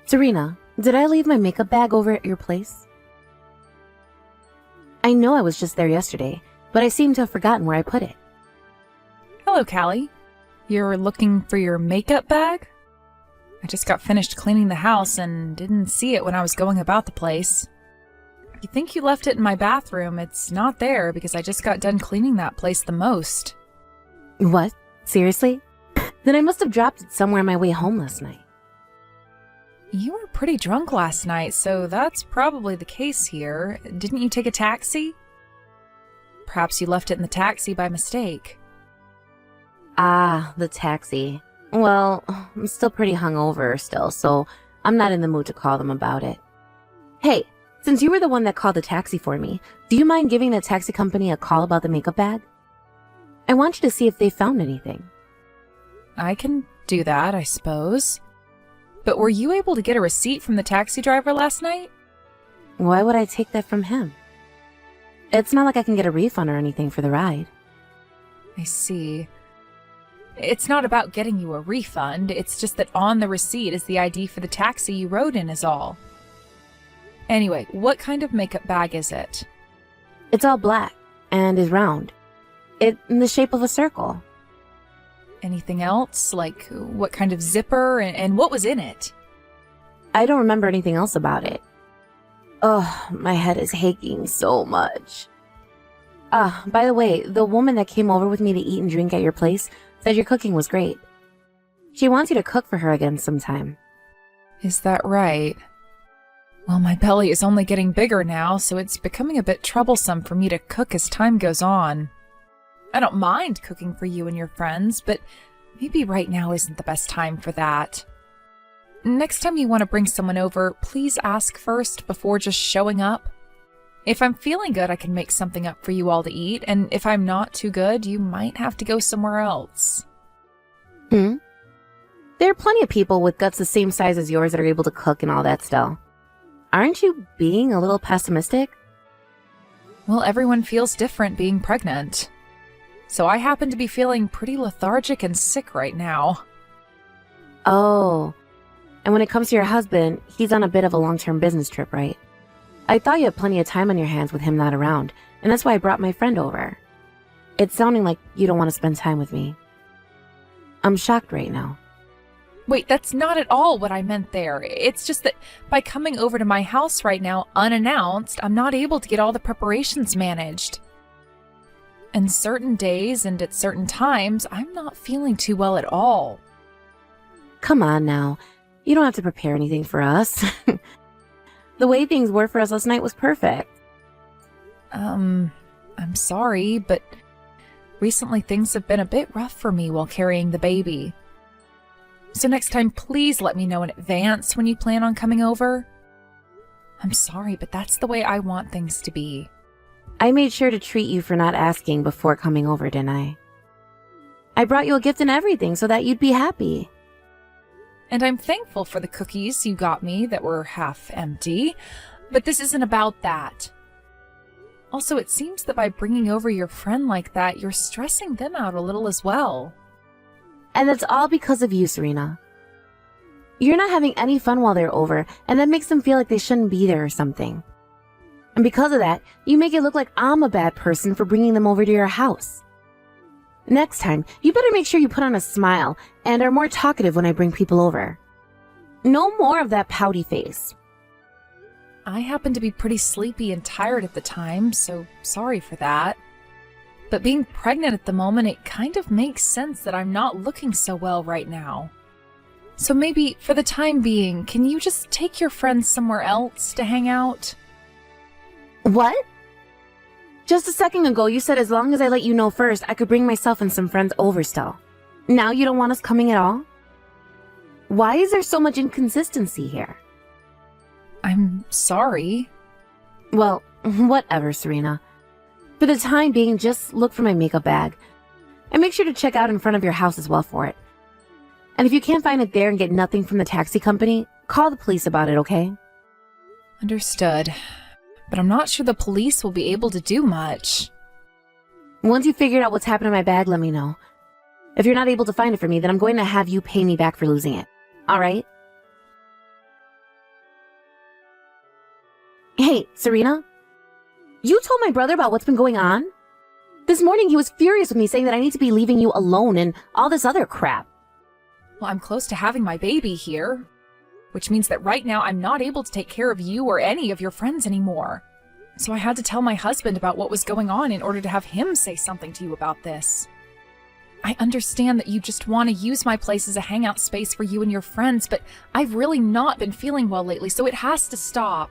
Serena, did I leave my makeup bag over at your place? I know I was just there yesterday, but I seem to have forgotten where I put it. Hello, Callie. You're looking for your makeup bag? I just got finished cleaning the house and didn't see it when I was going about the place. If you think you left it in my bathroom, it's not there because I just got done cleaning that place the most. What? Seriously? Then I must have dropped it somewhere on my way home last night. You were pretty drunk last night, so that's probably the case here. Didn't you take a taxi? Perhaps you left it in the taxi by mistake. Ah, the taxi. Well, I'm still pretty hungover still, so I'm not in the mood to call them about it. Hey, since you were the one that called the taxi for me, do you mind giving the taxi company a call about the makeup bag? I want you to see if they found anything. I can do that, I suppose. But were you able to get a receipt from the taxi driver last night? Why would I take that from him? It's not like I can get a refund or anything for the ride. I see. It's not about getting you a refund, it's just that on the receipt is the ID for the taxi you rode in is all. Anyway, what kind of makeup bag is it? It's all black and is round. It's in the shape of a circle. Anything else? Like what kind of zipper and what was in it? I don't remember anything else about it. Oh, my head is aching so much. By the way, the woman that came over with me to eat and drink at your place said your cooking was great. She wants you to cook for her again sometime. Is that right? Well, my belly is only getting bigger now, so it's becoming a bit troublesome for me to cook as time goes on. I don't mind cooking for you and your friends, but maybe right now isn't the best time for that. Next time you want to bring someone over, please ask first before just showing up. If I'm feeling good, I can make something up for you all to eat, and if I'm not too good, you might have to go somewhere else. There are plenty of people with guts the same size as yours that are able to cook and all that still. Aren't you being a little pessimistic? Well, everyone feels different being pregnant. So I happen to be feeling pretty lethargic and sick right now. Oh, and when it comes to your husband, he's on a bit of a long-term business trip, right? I thought you had plenty of time on your hands with him not around, and that's why I brought my friend over. It's sounding like you don't want to spend time with me. I'm shocked right now. Wait, that's not at all what I meant there. It's just that by coming over to my house right now unannounced, I'm not able to get all the preparations managed. And certain days and at certain times, I'm not feeling too well at all. Come on now. You don't have to prepare anything for us. The way things were for us last night was perfect. I'm sorry, but recently things have been a bit rough for me while carrying the baby. So next time, please let me know in advance when you plan on coming over. I'm sorry, but that's the way I want things to be. I made sure to treat you for not asking before coming over, didn't I? I brought you a gift and everything so that you'd be happy. And I'm thankful for the cookies you got me that were half empty, but this isn't about that. Also, it seems that by bringing over your friend like that, you're stressing them out a little as well. And that's all because of you, Serena. You're not having any fun while they're over, and that makes them feel like they shouldn't be there or something. And because of that, you make it look like I'm a bad person for bringing them over to your house. Next time, you better make sure you put on a smile and are more talkative when I bring people over. No more of that pouty face. I happen to be pretty sleepy and tired at the time, so sorry for that. But being pregnant at the moment, it kind of makes sense that I'm not looking so well right now. So maybe, for the time being, can you just take your friends somewhere else to hang out? What? Just a second ago, you said as long as I let you know first, I could bring myself and some friends over still. Now you don't want us coming at all? Why is there so much inconsistency here? I'm sorry. Well, whatever, Serena. For the time being, just look for my makeup bag. And make sure to check out in front of your house as well for it. And if you can't find it there and get nothing from the taxi company, call the police about it, okay? Understood. But I'm not sure the police will be able to do much. Once you've figured out what's happened to my bag, let me know. If you're not able to find it for me, then I'm going to have you pay me back for losing it. All right? Serena? You told my brother about what's been going on? This morning he was furious with me saying that I need to be leaving you alone and all this other crap. Well, I'm close to having my baby here, which means that right now I'm not able to take care of you or any of your friends anymore. So I had to tell my husband about what was going on in order to have him say something to you about this. I understand that you just want to use my place as a hangout space for you and your friends, but I've really not been feeling well lately, so it has to stop.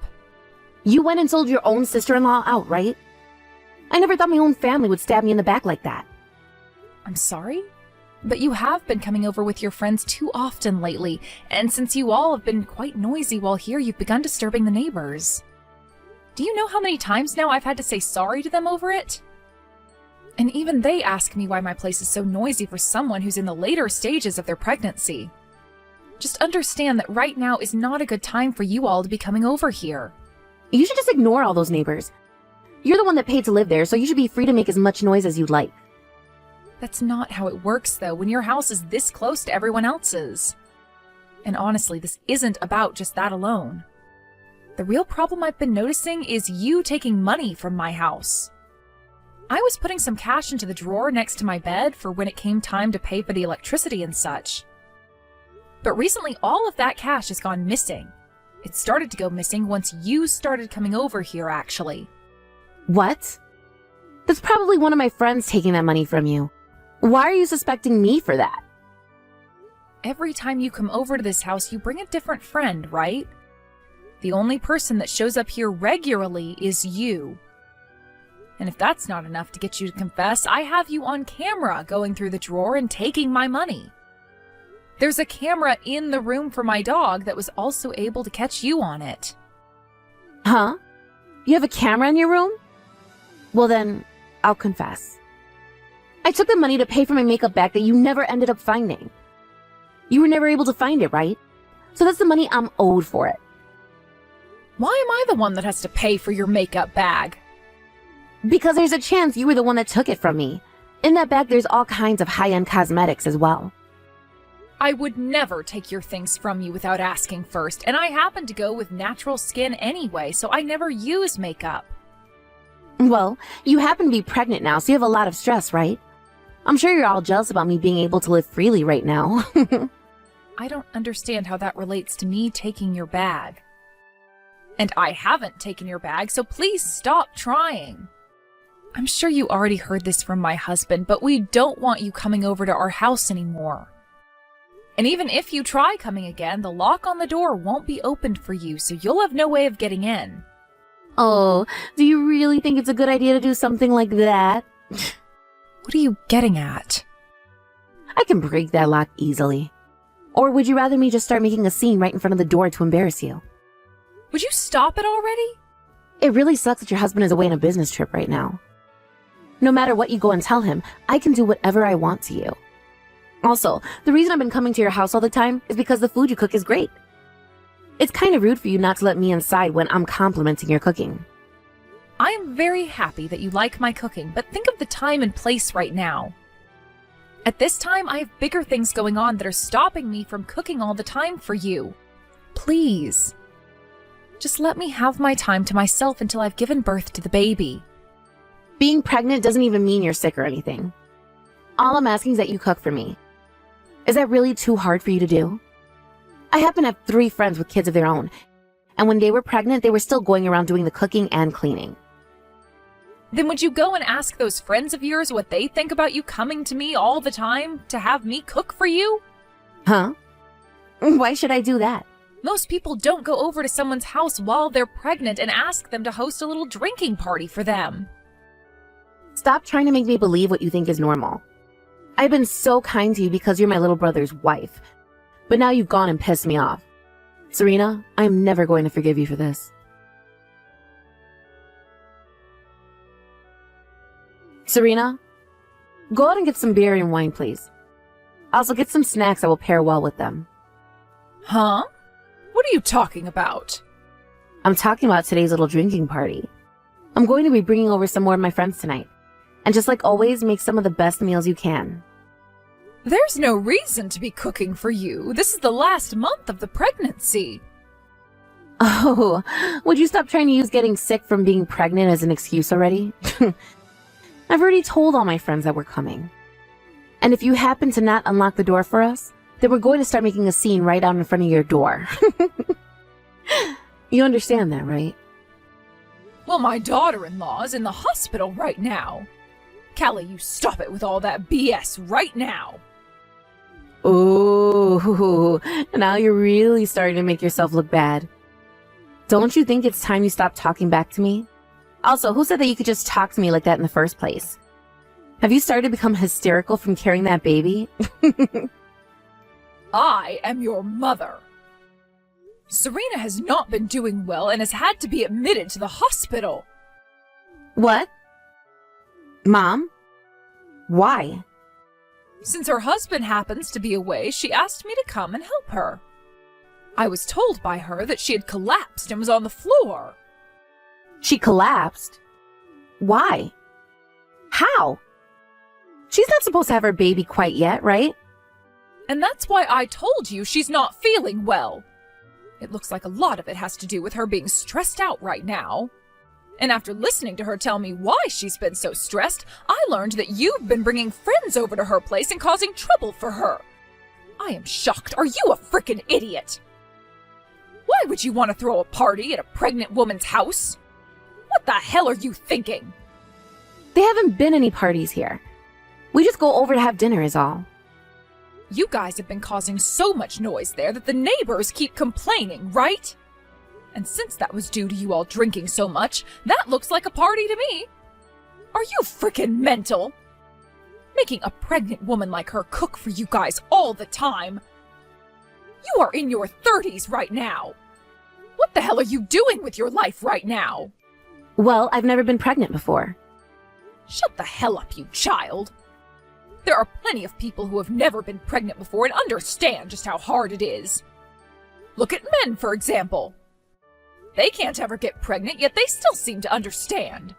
You went and sold your own sister-in-law out, right? I never thought my own family would stab me in the back like that. I'm sorry? But you have been coming over with your friends too often lately, and since you all have been quite noisy while here, you've begun disturbing the neighbors. Do you know how many times now I've had to say sorry to them over it? And even they ask me why my place is so noisy for someone who's in the later stages of their pregnancy. Just understand that right now is not a good time for you all to be coming over here. You should just ignore all those neighbors. You're the one that paid to live there, so you should be free to make as much noise as you'd like. That's not how it works, though, when your house is this close to everyone else's. And honestly, this isn't about just that alone. The real problem I've been noticing is you taking money from my house. I was putting some cash into the drawer next to my bed for when it came time to pay for the electricity and such. But recently, all of that cash has gone missing. It started to go missing once you started coming over here, actually. What? That's probably one of my friends taking that money from you. Why are you suspecting me for that? Every time you come over to this house, you bring a different friend, right? The only person that shows up here regularly is you. And if that's not enough to get you to confess, I have you on camera going through the drawer and taking my money. There's a camera in the room for my dog that was also able to catch you on it. Huh? You have a camera in your room? Well then, I'll confess. I took the money to pay for my makeup bag that you never ended up finding. You were never able to find it, right? So that's the money I'm owed for it. Why am I the one that has to pay for your makeup bag? Because there's a chance you were the one that took it from me. In that bag, there's all kinds of high-end cosmetics as well. I would never take your things from you without asking first, and I happen to go with natural skin anyway, so I never use makeup. Well, you happen to be pregnant now, so you have a lot of stress, right? I'm sure you're all jealous about me being able to live freely right now. I don't understand how that relates to me taking your bag. And I haven't taken your bag, so please stop trying. I'm sure you already heard this from my husband, but we don't want you coming over to our house anymore. And even if you try coming again, the lock on the door won't be opened for you, so you'll have no way of getting in. Oh, do you really think it's a good idea to do something like that? What are you getting at? I can break that lock easily. Or would you rather me just start making a scene right in front of the door to embarrass you? Would you stop it already? It really sucks that your husband is away on a business trip right now. No matter what you go and tell him, I can do whatever I want to you. Also, the reason I've been coming to your house all the time is because the food you cook is great. It's kind of rude for you not to let me inside when I'm complimenting your cooking. I am very happy that you like my cooking, but think of the time and place right now. At this time, I have bigger things going on that are stopping me from cooking all the time for you. Please. Just let me have my time to myself until I've given birth to the baby. Being pregnant doesn't even mean you're sick or anything. All I'm asking is that you cook for me. Is that really too hard for you to do? I happen to have 3 friends with kids of their own, and when they were pregnant, they were still going around doing the cooking and cleaning. Then would you go and ask those friends of yours what they think about you coming to me all the time to have me cook for you? Huh? Why should I do that? Most people don't go over to someone's house while they're pregnant and ask them to host a little drinking party for them. Stop trying to make me believe what you think is normal. I've been so kind to you because you're my little brother's wife, but now you've gone and pissed me off. Serena, I'm never going to forgive you for this. Serena, go out and get some beer and wine, please. Also get some snacks that will pair well with them. Huh? What are you talking about? I'm talking about today's little drinking party. I'm going to be bringing over some more of my friends tonight. And just like always, make some of the best meals you can. There's no reason to be cooking for you. This is the last month of the pregnancy. Oh, would you stop trying to use getting sick from being pregnant as an excuse already? I've already told all my friends that we're coming. And if you happen to not unlock the door for us, then we're going to start making a scene right out in front of your door. You understand that, right? Well, my daughter-in-law is in the hospital right now. Callie, you stop it with all that BS right now. Ooh, now you're really starting to make yourself look bad. Don't you think it's time you stop talking back to me? Also, who said that you could just talk to me like that in the first place? Have you started to become hysterical from carrying that baby? I am your mother. Serena has not been doing well and has had to be admitted to the hospital. What? Mom? Why? Since her husband happens to be away, she asked me to come and help her. I was told by her that she had collapsed and was on the floor. She collapsed? Why? How? She's not supposed to have her baby quite yet, right? And that's why I told you she's not feeling well. It looks like a lot of it has to do with her being stressed out right now. And after listening to her tell me why she's been so stressed, I learned that you've been bringing friends over to her place and causing trouble for her. I am shocked. Are you a frickin' idiot? Why would you want to throw a party at a pregnant woman's house? What the hell are you thinking? There haven't been any parties here. We just go over to have dinner is all. You guys have been causing so much noise there that the neighbors keep complaining, right? And since that was due to you all drinking so much, that looks like a party to me. Are you frickin' mental? Making a pregnant woman like her cook for you guys all the time. You are in your 30s right now. What the hell are you doing with your life right now? Well, I've never been pregnant before. Shut the hell up, you child. There are plenty of people who have never been pregnant before and understand just how hard it is. Look at men, for example. They can't ever get pregnant, yet they still seem to understand.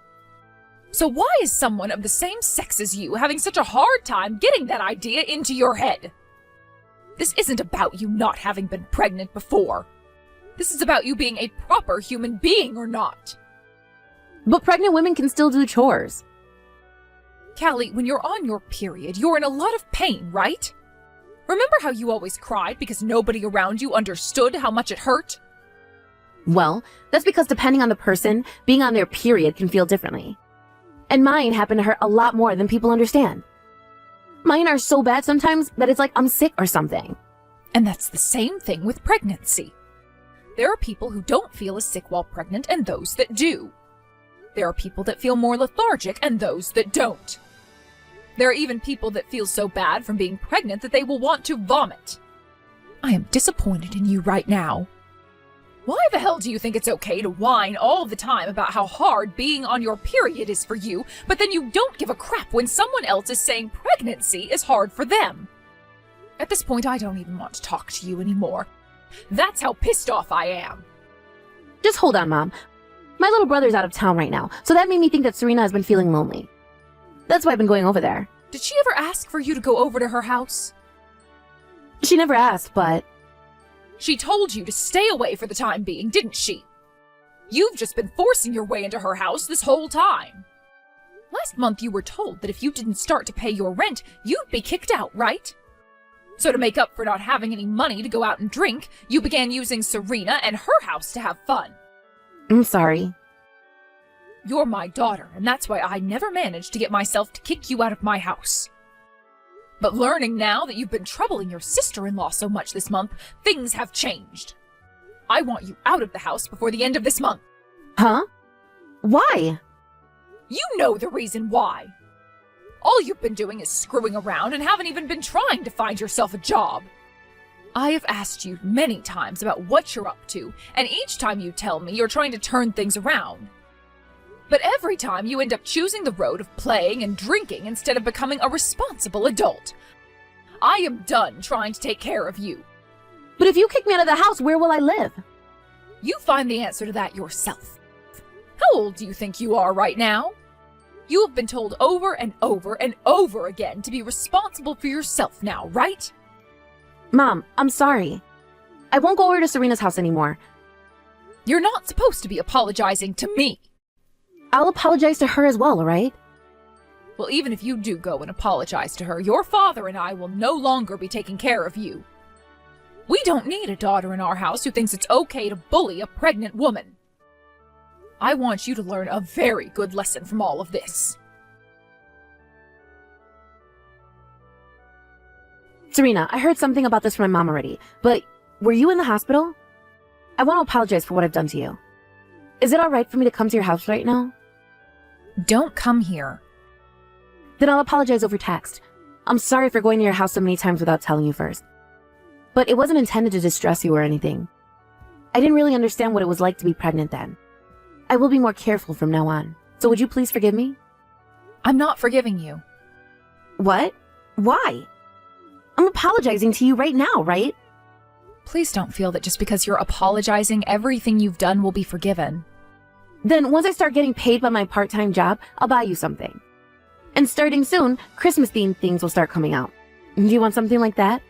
So why is someone of the same sex as you having such a hard time getting that idea into your head? This isn't about you not having been pregnant before. This is about you being a proper human being or not. But pregnant women can still do chores. Callie, when you're on your period, you're in a lot of pain, right? Remember how you always cried because nobody around you understood how much it hurt? Well, that's because depending on the person, being on their period can feel differently. And mine happen to hurt a lot more than people understand. Mine are so bad sometimes that it's like I'm sick or something. And that's the same thing with pregnancy. There are people who don't feel as sick while pregnant and those that do. There are people that feel more lethargic and those that don't. There are even people that feel so bad from being pregnant that they will want to vomit. I am disappointed in you right now. Why the hell do you think it's okay to whine all the time about how hard being on your period is for you, but then you don't give a crap when someone else is saying pregnancy is hard for them? At this point, I don't even want to talk to you anymore. That's how pissed off I am. Just hold on, Mom. My little brother's out of town right now, so that made me think that Serena has been feeling lonely. That's why I've been going over there. Did she ever ask for you to go over to her house? She never asked, but... She told you to stay away for the time being, didn't she? You've just been forcing your way into her house this whole time. Last month you were told that if you didn't start to pay your rent, you'd be kicked out, right? So to make up for not having any money to go out and drink, you began using Serena and her house to have fun. I'm sorry. You're my daughter, and that's why I never managed to get myself to kick you out of my house. But learning now that you've been troubling your sister-in-law so much this month, things have changed. I want you out of the house before the end of this month. Huh? Why? You know the reason why. All you've been doing is screwing around and haven't even been trying to find yourself a job. I have asked you many times about what you're up to, and each time you tell me you're trying to turn things around. But every time you end up choosing the road of playing and drinking instead of becoming a responsible adult. I am done trying to take care of you. But if you kick me out of the house, where will I live? You find the answer to that yourself. How old do you think you are right now? You have been told over and over and over again to be responsible for yourself now, right? Mom, I'm sorry. I won't go over to Serena's house anymore. You're not supposed to be apologizing to me. I'll apologize to her as well, alright? Well, even if you do go and apologize to her, your father and I will no longer be taking care of you. We don't need a daughter in our house who thinks it's okay to bully a pregnant woman. I want you to learn a very good lesson from all of this. Serena, I heard something about this from my mom already, but were you in the hospital? I want to apologize for what I've done to you. Is it alright for me to come to your house right now? Don't come here. Then I'll apologize over text. I'm sorry for going to your house so many times without telling you first. But it wasn't intended to distress you or anything. I didn't really understand what it was like to be pregnant then. I will be more careful from now on. So would you please forgive me? I'm not forgiving you. What? Why? I'm apologizing to you right now, right? Please don't feel that just because you're apologizing, everything you've done will be forgiven. Then once I start getting paid by my part-time job, I'll buy you something. And starting soon, Christmas-themed things will start coming out. Do you want something like that?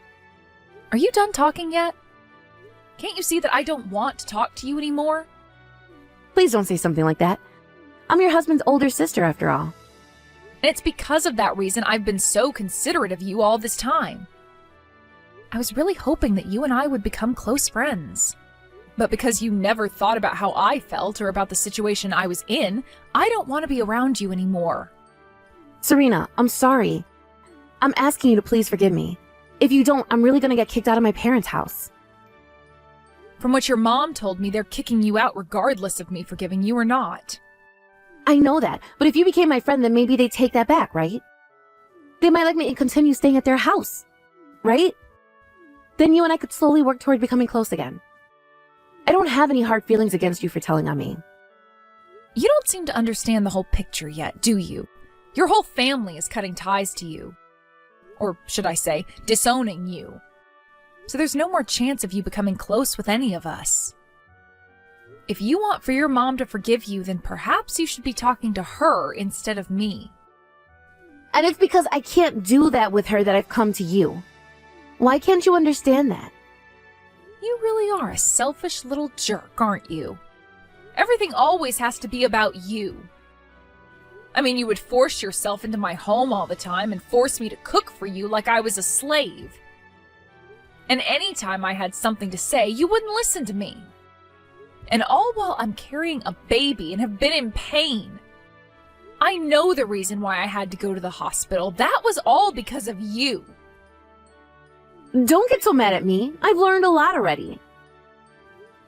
Are you done talking yet? Can't you see that I don't want to talk to you anymore? Please don't say something like that. I'm your husband's older sister, after all. And it's because of that reason I've been so considerate of you all this time. I was really hoping that you and I would become close friends. But because you never thought about how I felt or about the situation I was in, I don't want to be around you anymore. Serena, I'm sorry. I'm asking you to please forgive me. If you don't, I'm really gonna get kicked out of my parents' house. From what your mom told me, they're kicking you out regardless of me forgiving you or not. I know that, but if you became my friend, then maybe they'd take that back, right? They might let me continue staying at their house, right? Then you and I could slowly work toward becoming close again. I don't have any hard feelings against you for telling on me. You don't seem to understand the whole picture yet, do you? Your whole family is cutting ties to you. Or should I say, disowning you. So there's no more chance of you becoming close with any of us. If you want for your mom to forgive you, then perhaps you should be talking to her instead of me. And it's because I can't do that with her that I've come to you. Why can't you understand that? You really are a selfish little jerk, aren't you? Everything always has to be about you. I mean, you would force yourself into my home all the time and force me to cook for you like I was a slave. And anytime I had something to say, you wouldn't listen to me. And all while I'm carrying a baby and have been in pain. I know the reason why I had to go to the hospital. That was all because of you. Don't get so mad at me. I've learned a lot already.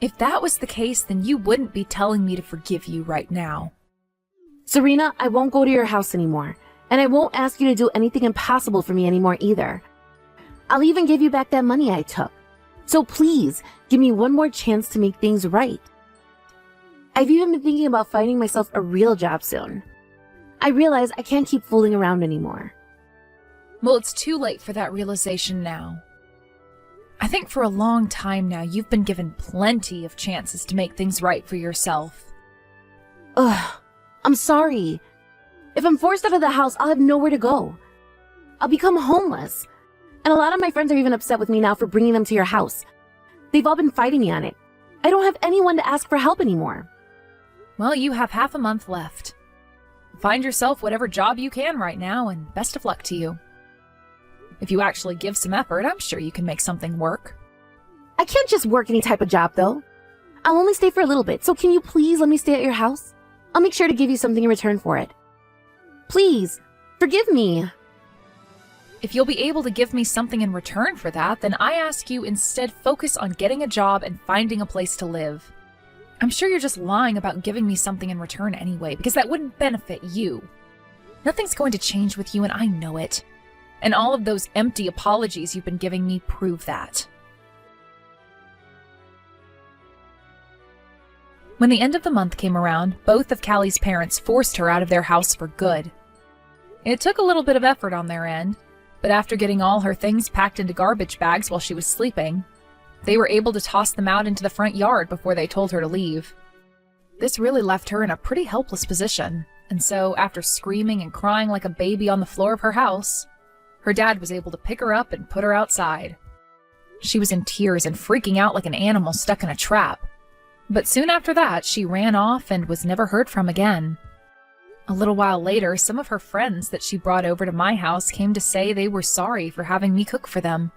If that was the case, then you wouldn't be telling me to forgive you right now. Serena, I won't go to your house anymore. And I won't ask you to do anything impossible for me anymore either. I'll even give you back that money I took. So please, give me one more chance to make things right. I've even been thinking about finding myself a real job soon. I realize I can't keep fooling around anymore. Well, it's too late for that realization now. I think for a long time now, you've been given plenty of chances to make things right for yourself. Ugh, I'm sorry. If I'm forced out of the house, I'll have nowhere to go. I'll become homeless. And a lot of my friends are even upset with me now for bringing them to your house. They've all been fighting me on it. I don't have anyone to ask for help anymore. Well, you have half a month left. Find yourself whatever job you can right now, and best of luck to you. If you actually give some effort, I'm sure you can make something work. I can't just work any type of job, though. I'll only stay for a little bit, so can you please let me stay at your house? I'll make sure to give you something in return for it. Please, forgive me. If you'll be able to give me something in return for that, then I ask you instead focus on getting a job and finding a place to live. I'm sure you're just lying about giving me something in return anyway, because that wouldn't benefit you. Nothing's going to change with you, and I know it. And all of those empty apologies you've been giving me prove that. When the end of the month came around, both of Callie's parents forced her out of their house for good. It took a little bit of effort on their end, but after getting all her things packed into garbage bags while she was sleeping, they were able to toss them out into the front yard before they told her to leave. This really left her in a pretty helpless position, and so after screaming and crying like a baby on the floor of her house, her dad was able to pick her up and put her outside. She was in tears and freaking out like an animal stuck in a trap. But soon after that, she ran off and was never heard from again. A little while later, some of her friends that she brought over to my house came to say they were sorry for having me cook for them.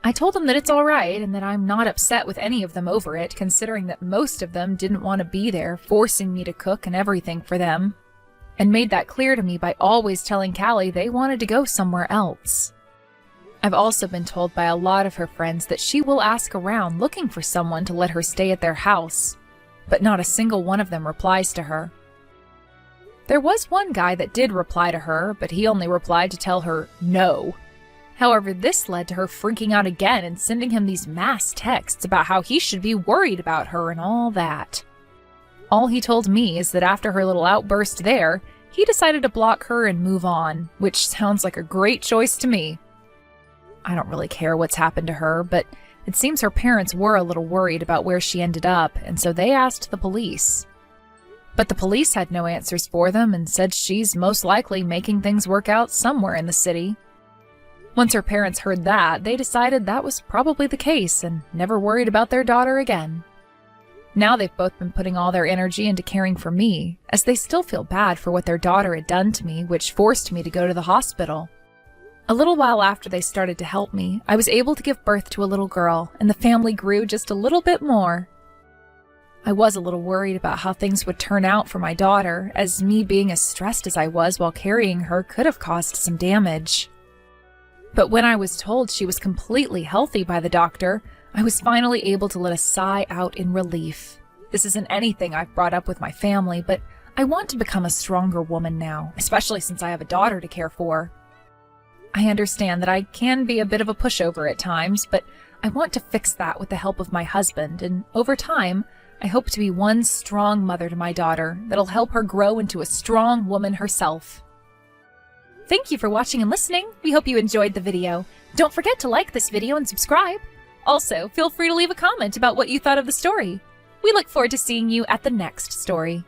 I told them that it's all right and that I'm not upset with any of them over it, considering that most of them didn't want to be there, forcing me to cook and everything for them, and made that clear to me by always telling Callie they wanted to go somewhere else. I've also been told by a lot of her friends that she will ask around looking for someone to let her stay at their house, but not a single one of them replies to her. There was one guy that did reply to her, but he only replied to tell her no. However, this led to her freaking out again and sending him these mass texts about how he should be worried about her and all that. All he told me is that after her little outburst there, he decided to block her and move on, which sounds like a great choice to me. I don't really care what's happened to her, but it seems her parents were a little worried about where she ended up, and so they asked the police. But the police had no answers for them and said she's most likely making things work out somewhere in the city. Once her parents heard that, they decided that was probably the case and never worried about their daughter again. Now they've both been putting all their energy into caring for me, as they still feel bad for what their daughter had done to me, which forced me to go to the hospital. A little while after they started to help me, I was able to give birth to a little girl, and the family grew just a little bit more. I was a little worried about how things would turn out for my daughter, as me being as stressed as I was while carrying her could have caused some damage. But when I was told she was completely healthy by the doctor, I was finally able to let a sigh out in relief. This isn't anything I've brought up with my family, but I want to become a stronger woman now, especially since I have a daughter to care for. I understand that I can be a bit of a pushover at times, but I want to fix that with the help of my husband, and over time, I hope to be one strong mother to my daughter that'll help her grow into a strong woman herself. Thank you for watching and listening. We hope you enjoyed the video. Don't forget to like this video and subscribe. Also, feel free to leave a comment about what you thought of the story. We look forward to seeing you at the next story.